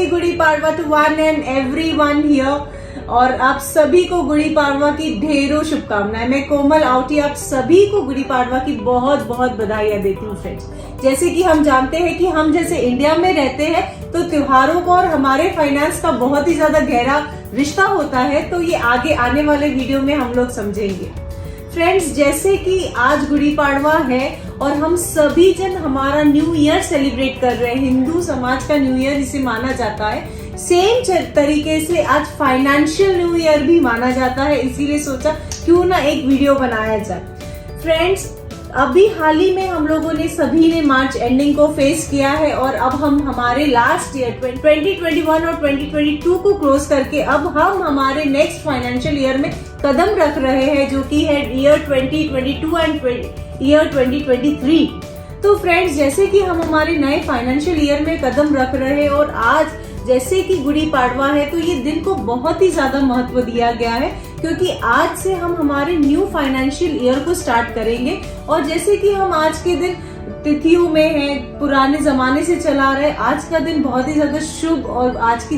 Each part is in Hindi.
Happy Gudi Padwa to one and everyone here. और आप सभी को गुड़ी पाड़वा की ढेरों शुभकामनाएं। मैं कोमल आउटी आप सभी को गुड़ी पाड़वा की बहुत बहुत बधाइयां देती हूँ फ्रेंड्स। जैसे कि हम जानते हैं कि हम जैसे इंडिया में रहते हैं तो त्योहारों का और हमारे फाइनेंस का बहुत ही ज्यादा गहरा रिश्ता होता है, तो ये आगे आने वाले वीडियो में हम लोग समझेंगे फ्रेंड्स। जैसे कि आज गुड़ी पाड़वा है और हम सभी जन हमारा न्यू ईयर सेलिब्रेट कर रहे हैं। हिंदू समाज का न्यू ईयर इसे माना जाता है। सेम तरीके से आज फाइनेंशियल न्यू ईयर भी माना जाता है, इसीलिए सोचा क्यों ना एक वीडियो बनाया जाए फ्रेंड्स। अभी हाल ही में हम लोगों ने सभी ने मार्च एंडिंग को फेस किया है और अब हम हमारे लास्ट ईयर 2021 और 2022 को क्लोज करके अब हम हमारे नेक्स्ट फाइनेंशियल ईयर में कदम रख रहे हैं, जो कि है ईयर 2022 एंड ईयर 2023। तो फ्रेंड्स, जैसे कि हम हमारे नए फाइनेंशियल ईयर में कदम रख रहे हैं और आज जैसे कि गुड़ी पाड़वा है तो ये दिन को बहुत ही ज्यादा महत्व दिया गया है, क्योंकि आज से हम हमारे न्यू फाइनेंशियल ईयर को स्टार्ट करेंगे। और जैसे कि हम आज के दिन तिथियों में हैं, पुराने जमाने से चला रहे, आज का दिन बहुत ही ज्यादा शुभ और आज की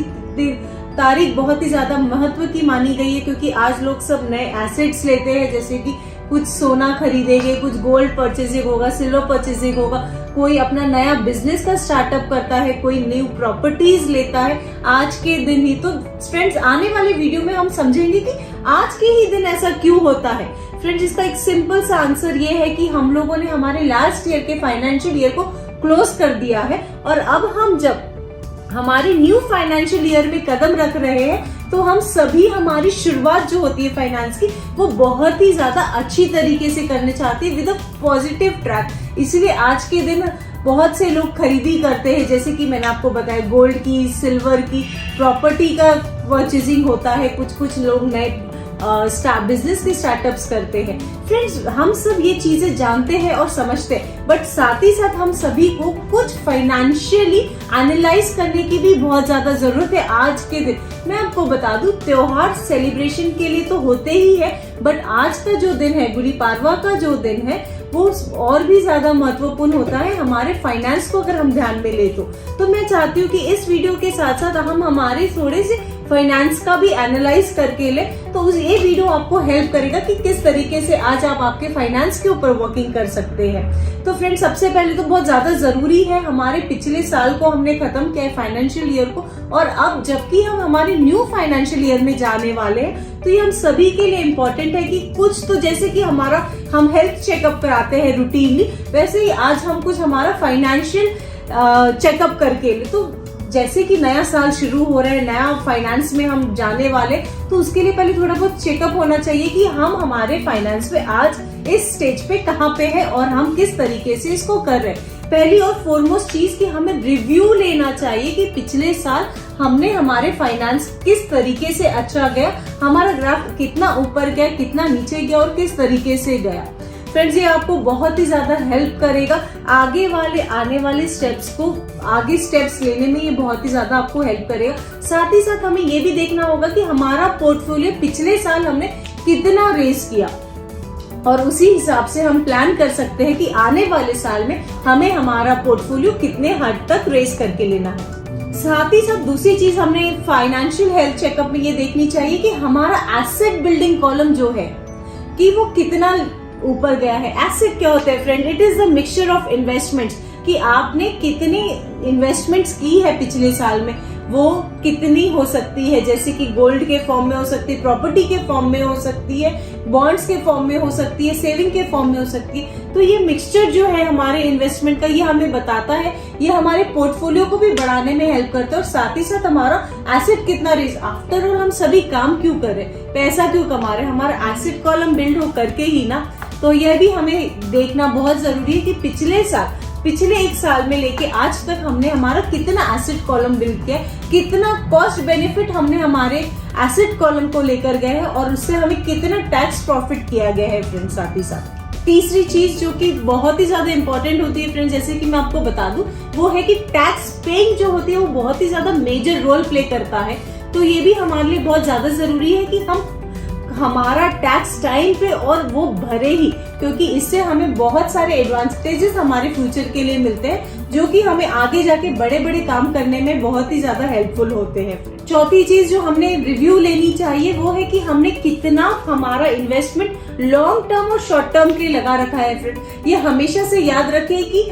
तारीख बहुत ही ज्यादा महत्व की मानी गई है, क्योंकि आज लोग सब नए एसेट्स लेते हैं। जैसे कि कुछ सोना खरीदेंगे, कुछ गोल्ड परचेजिंग होगा, सिल्वर परचेजिंग होगा, कोई अपना नया बिजनेस का स्टार्टअप करता है, कोई न्यू प्रॉपर्टीज लेता है आज के दिन ही। तो फ्रेंड्स, आने वाले वीडियो में हम समझेंगे कि आज के ही दिन ऐसा क्यों होता है। फ्रेंड्स, इसका एक सिंपल सा आंसर ये है कि हम लोगों ने हमारे लास्ट ईयर के फाइनेंशियल ईयर को क्लोज कर दिया है और अब हम जब हमारे न्यू फाइनेंशियल ईयर में कदम रख रहे हैं तो हम सभी हमारी शुरुआत जो होती है फाइनेंस की वो बहुत ही ज्यादा अच्छी तरीके से करने चाहते हैं विद अ पॉजिटिव ट्रैक। इसलिए आज के दिन बहुत से लोग खरीदी करते हैं, जैसे कि मैंने आपको बताया गोल्ड की, सिल्वर की, प्रॉपर्टी का परचेजिंग होता है, कुछ लोग नए बिजनेस के स्टार्टअप्स करते हैं। फ्रेंड्स, हम सब ये चीजें जानते हैं और समझते हैं, बट साथ ही साथ हम सभी को कुछ फाइनेंशियली एनालाइज करने की भी बहुत ज्यादा जरूरत है। आज के दिन मैं आपको बता दूं, त्योहार सेलिब्रेशन के लिए तो होते ही है, बट आज का जो दिन है, गुड़ी पाड़वा का जो दिन है, वो और भी ज्यादा महत्वपूर्ण होता है हमारे फाइनेंस को अगर हम ध्यान में ले तो मैं चाहती हूँ कि इस वीडियो के साथ साथ हम हमारे थोड़े से फाइनेंस का भी एनालाइज करके ले, तो ये वीडियो आपको हेल्प करेगा कि किस तरीके से आज आप आपके फाइनेंस के ऊपर वर्किंग कर सकते हैं। तो फ्रेंड्स, सबसे पहले तो बहुत ज्यादा जरूरी है, हमारे पिछले साल को हमने खत्म किया है फाइनेंशियल ईयर को, और अब जबकि हम हमारे न्यू फाइनेंशियल ईयर में जाने वाले हैं तो ये हम सभी के लिए इम्पोर्टेंट है कि कुछ तो जैसे कि हम हेल्थ चेकअप कराते हैं रूटीनली, वैसे ही आज हम कुछ हमारा फाइनेंशियल चेकअप करके ले। तो जैसे कि नया साल शुरू हो रहा है, नया फाइनेंस में हम जाने वाले, तो उसके लिए पहले थोड़ा बहुत चेकअप होना चाहिए कि हम हमारे फाइनेंस में आज इस स्टेज पे कहाँ पे है और हम किस तरीके से इसको कर रहे हैं। पहली और फॉरमोस्ट चीज कि हमें रिव्यू लेना चाहिए कि पिछले साल हमने हमारे फाइनेंस किस तरीके से अच्छा गया, हमारा ग्राफ कितना ऊपर गया, कितना नीचे गया और किस तरीके से गया। फ्रेंड्स, ये आपको बहुत ही ज्यादा हेल्प करेगा आगे वाले आने वाले स्टेप्स को आगे स्टेप्स लेने में, ये बहुत ही ज्यादा आपको हेल्प करेगा। साथ ही साथ हमें ये भी देखना होगा कि हमारा पोर्टफोलियो पिछले साल हमने कितना रेस किया, और उसी हिसाब से हम प्लान कर सकते हैं कि आने वाले साल में हमें हमारा पोर्टफोलियो कितने हद तक रेस करके लेना है। साथ ही साथ दूसरी चीज हमने फाइनेंशियल हेल्थ चेकअप में ये देखनी चाहिए कि हमारा एसेट बिल्डिंग कॉलम जो है कि वो कितना ऊपर गया है। एसेट क्या होता है friend? It is the mixture of investments, कि आपने कितनी इन्वेस्टमेंट्स की है पिछले साल में, वो कितनी हो सकती है, जैसे कि गोल्ड के फॉर्म में हो सकती है, प्रॉपर्टी के फॉर्म में हो सकती है, बॉन्ड्स के फॉर्म में हो सकती है, सेविंग के फॉर्म में हो सकती है। तो ये मिक्सचर जो है हमारे इन्वेस्टमेंट का, ये हमें बताता है, ये हमारे पोर्टफोलियो को भी बढ़ाने में हेल्प करता है, और साथ ही साथ हमारा एसेट कितना रेस, आफ्टर ऑल हम सभी काम क्यों कर रहे हैं, पैसा क्यों कमा रहे हैं, हमारा एसेट कॉलम बिल्ड हो करके ही ना। तो यह भी हमें देखना बहुत जरूरी है कि पिछले एक साल में लेके आज तक हमने हमारा कितना एसेट कॉलम बिल्ड किया, कितना कॉस्ट बेनिफिट हमने हमारे एसेट कॉलम को लेकर गए हैं, और उससे हमें कितना टैक्स प्रॉफिट किया गया है फ्रेंड्स। साथ ही साथ तीसरी चीज जो कि बहुत ही ज्यादा इंपॉर्टेंट होती है फ्रेंड्स, जैसे कि मैं आपको बता दूं, वो है कि टैक्स पेइंग जो होती है वो बहुत ही ज्यादा मेजर रोल प्ले करता है। तो ये भी हमारे लिए बहुत ज्यादा जरूरी है कि हम हमारा टैक्स टाइम पे और वो भरे ही, क्योंकि इससे हमें बहुत सारे एडवांटेजेस हमारे फ्यूचर के लिए मिलते हैं जो कि हमें आगे जाके बड़े बड़े काम करने में बहुत ही ज्यादा हेल्पफुल होते हैं। चौथी चीज जो हमने रिव्यू लेनी चाहिए वो है कि हमने कितना हमारा इन्वेस्टमेंट लॉन्ग टर्म और शॉर्ट टर्म के लिए लगा रखा है फ्रेंड। ये हमेशा से याद रखें कि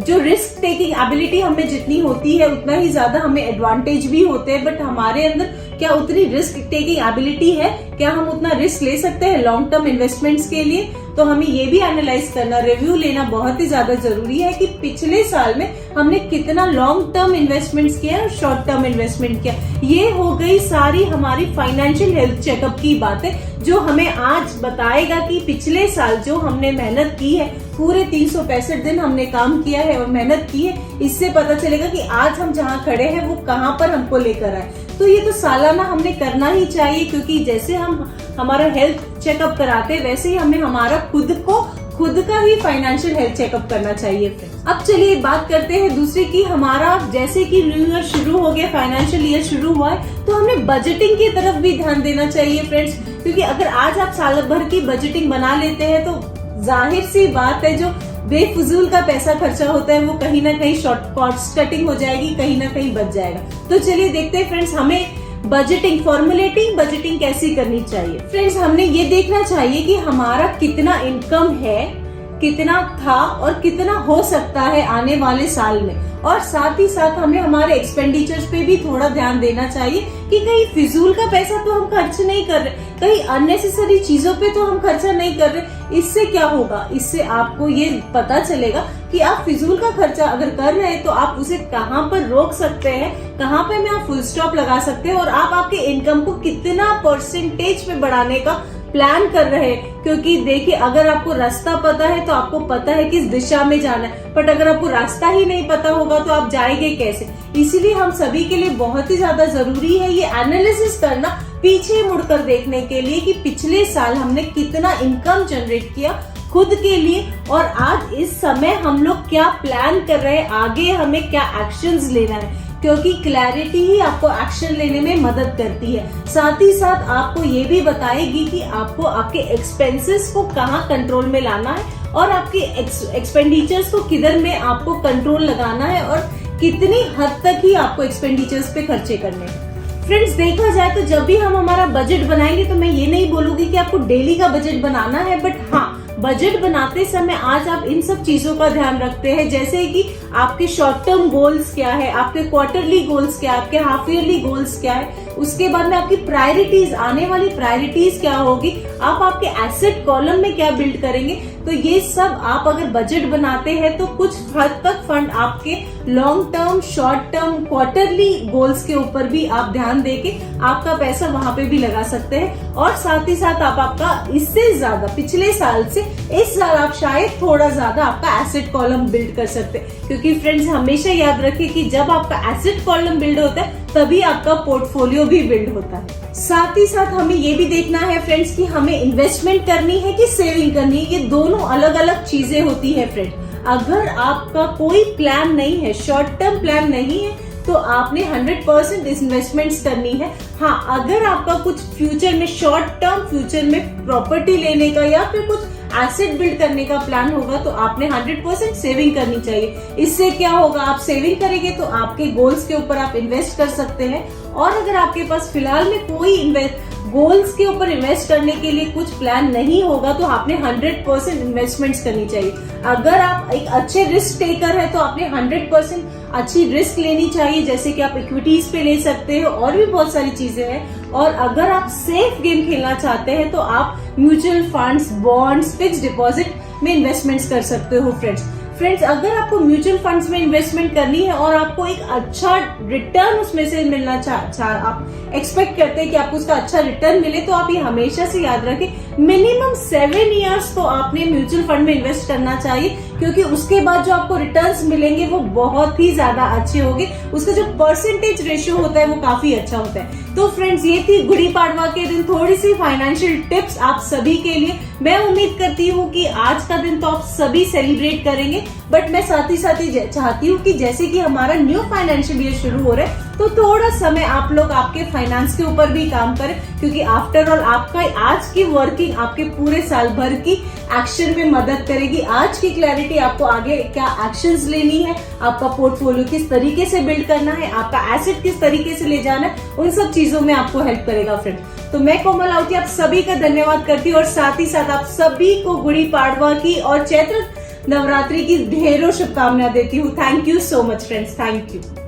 जो रिस्क टेकिंग एबिलिटी हमें जितनी होती है उतना ही ज्यादा हमें एडवांटेज भी होते हैं, बट हमारे अंदर क्या उतनी रिस्क टेकिंग एबिलिटी है, क्या हम उतना रिस्क ले सकते हैं लॉन्ग टर्म इन्वेस्टमेंट्स के लिए। तो हमें ये भी एनालाइज करना, रिव्यू लेना बहुत ही ज्यादा जरूरी है कि पिछले साल में हमने कितना लॉन्ग टर्म इन्वेस्टमेंट्स किया और शॉर्ट टर्म इन्वेस्टमेंट किया। ये हो गई सारी हमारी फाइनेंशियल हेल्थ चेकअप की बातें, जो हमें आज बताएगा कि पिछले साल जो हमने मेहनत की है, पूरे 365 दिन हमने काम किया है और मेहनत की है, इससे पता चलेगा कि आज हम जहाँ खड़े हैं वो कहाँ पर हमको लेकर आए। तो ये तो सालाना हमने करना ही चाहिए, क्योंकि जैसे हम हमारा हेल्थ चेकअप कराते हैं वैसे ही हमें हमारा खुद का ही फाइनेंशियल हेल्थ चेकअप करना चाहिए फ्रेंड्स। अब चलिए बात करते हैं दूसरी की, हमारा जैसे कि न्यू ईयर शुरू हो गया, फाइनेंशियल ईयर शुरू हुआ है, तो हमें बजटिंग की तरफ भी ध्यान देना चाहिए फ्रेंड्स। क्योंकि अगर आज आप साल भर की बजटिंग बना लेते हैं तो जाहिर सी बात है जो बेफिजूल का पैसा खर्चा होता है वो कहीं ना कहीं शॉर्ट कॉस्ट कटिंग हो जाएगी, कहीं ना कहीं बच जाएगा। तो चलिए देखते हैं फ्रेंड्स हमें फॉर्मुलेटिंग बजटिंग कैसी करनी चाहिए। फ्रेंड्स हमने ये देखना चाहिए कि हमारा कितना इनकम है, कितना था और कितना हो सकता है आने वाले साल में, और साथ ही साथ हमें हमारे एक्सपेंडिचर्स पे भी थोड़ा ध्यान देना चाहिए कि कहीं फिजूल का पैसा तो हम खर्च नहीं कर रहे, कहीं अननेसेसरी चीजों पे तो हम खर्चा नहीं कर रहे। इससे क्या होगा, इससे आपको ये पता चलेगा कि आप फिजूल का खर्चा अगर कर रहे हैं तो आप उसे कहाँ पर रोक सकते हैं, कहाँ पे में आप फुल स्टॉप लगा सकते हैं, और आप आपके इनकम को कितना परसेंटेज पे बढ़ाने का प्लान कर रहे हैं। क्योंकि देखिए अगर आपको रास्ता पता है तो आपको पता है किस दिशा में जाना है, बट अगर आपको रास्ता ही नहीं पता होगा तो आप जाएंगे कैसे। इसीलिए हम सभी के लिए बहुत ही ज्यादा जरूरी है ये एनालिसिस करना, पीछे मुड़कर देखने के लिए कि पिछले साल हमने कितना इनकम जनरेट किया खुद के लिए, और आज इस समय हम लोग क्या प्लान कर रहे हैं, आगे हमें क्या एक्शंस लेना है। क्योंकि क्लैरिटी ही आपको एक्शन लेने में मदद करती है। साथ ही साथ आपको ये भी बताएगी कि आपको आपके एक्सपेंसेस को कहाँ कंट्रोल में लाना है और आपके एक्सपेंडिचर्स को किधर में आपको कंट्रोल लगाना है और कितनी हद तक ही आपको एक्सपेंडिचर्स पे खर्चे करने हैं। फ्रेंड्स देखा जाए तो जब भी हम हमारा बजट बनाएंगे तो मैं ये नहीं बोलूंगी कि आपको डेली का बजट बनाना है, बट हाँ बजट बनाते समय आज आप इन सब चीजों का ध्यान रखते हैं, जैसे कि आपके शॉर्ट टर्म गोल्स क्या है, आपके क्वार्टरली गोल्स क्या है, आपके हाफ ईयरली गोल्स क्या है, उसके बाद में आपकी प्रायोरिटीज, आने वाली प्रायोरिटीज क्या होगी, आप आपके एसेट कॉलम में क्या बिल्ड करेंगे। तो ये सब आप अगर बजट बनाते हैं तो कुछ हद तक फंड आपके long term, short term, quarterly goals के ऊपर भी आप ध्यान देके आपका पैसा वहां पे भी लगा सकते हैं। और साथ ही साथ आप आपका इससे ज्यादा पिछले साल से इस साल आप शायद थोड़ा ज्यादा आपका एसेट कॉलम बिल्ड कर सकते हैं। क्योंकि फ्रेंड्स हमेशा याद रखिए कि जब आपका एसेट कॉलम बिल्ड होता है तभी आपका पोर्टफोलियो भी बिल्ड होता है। साथ ही साथ हमें ये भी देखना है फ्रेंड्स कि हमें इन्वेस्टमेंट करनी है कि सेविंग करनी है, ये दोनों अलग अलग चीजें होती है फ्रेंड। अगर आपका कोई प्लान नहीं है, शॉर्ट टर्म प्लान नहीं है, तो आपने 100% इन्वेस्टमेंट्स करनी है। हाँ अगर आपका कुछ फ्यूचर में, शॉर्ट टर्म फ्यूचर में प्रॉपर्टी लेने का या फिर कुछ एसेट बिल्ड करने का प्लान होगा तो आपने 100% सेविंग करनी चाहिए। इससे क्या होगा, आप सेविंग करेंगे तो आपके गोल्स के ऊपर आप इन्वेस्ट कर सकते हैं। और अगर आपके पास फिलहाल में कोई गोल्स के ऊपर इन्वेस्ट करने के लिए कुछ प्लान नहीं होगा तो आपने 100% इन्वेस्टमेंट्स करनी चाहिए। अगर आप एक अच्छे रिस्क टेकर है तो आपने 100% अच्छी रिस्क लेनी चाहिए, जैसे कि आप इक्विटीज पे ले सकते हो और भी बहुत सारी चीजें हैं। और अगर आप सेफ गेम खेलना चाहते हैं तो आप mutual funds, bonds, fix deposit में इन्वेस्टमेंट्स कर सकते हो फ्रेंड्स अगर आपको म्यूचुअल फंड्स में इन्वेस्टमेंट करनी है और आपको एक अच्छा रिटर्न उसमें से मिलना आप एक्सपेक्ट करते हैं कि आपको उसका अच्छा रिटर्न मिले, तो आप ये हमेशा से याद रखें मिनिमम 7 इयर्स तो आपने म्यूचुअल फंड में इन्वेस्ट करना चाहिए, क्योंकि उसके बाद जो आपको रिटर्न्स मिलेंगे वो बहुत ही ज्यादा अच्छे होंगे। उसका जो परसेंटेज रेशियो होता है वो काफी अच्छा होता है। तो फ्रेंड्स ये थी गुड़ी पाड़वा के दिन थोड़ी सी फाइनेंशियल टिप्स आप सभी के लिए। मैं उम्मीद करती हूँ कि आज का दिन तो आप सभी सेलिब्रेट करेंगे, बट मैं साथ ही चाहती हूँ कि जैसे कि हमारा न्यू फाइनेंशियल ईयर शुरू हो रहा है तो थोड़ा समय आप लोग आपके फाइनेंस के ऊपर भी काम करें, क्योंकि आफ्टर ऑल आपका आज की वर्किंग आपके पूरे साल भर की एक्शन में मदद करेगी। आज की क्लैरिटी आपको आगे क्या एक्शंस लेनी है, आपका पोर्टफोलियो किस तरीके से बिल्ड करना है, आपका एसेट किस तरीके से ले जाना है, उन सब चीजों में आपको हेल्प करेगा फ्रेंड्स। तो मैं कोमल आउटी आप सभी का धन्यवाद करती हूँ और साथ ही साथ आप सभी को गुड़ी पाड़वा की और चैत्र नवरात्रि की ढेरों शुभकामनाएं देती हूँ। Thank you so much friends, thank you.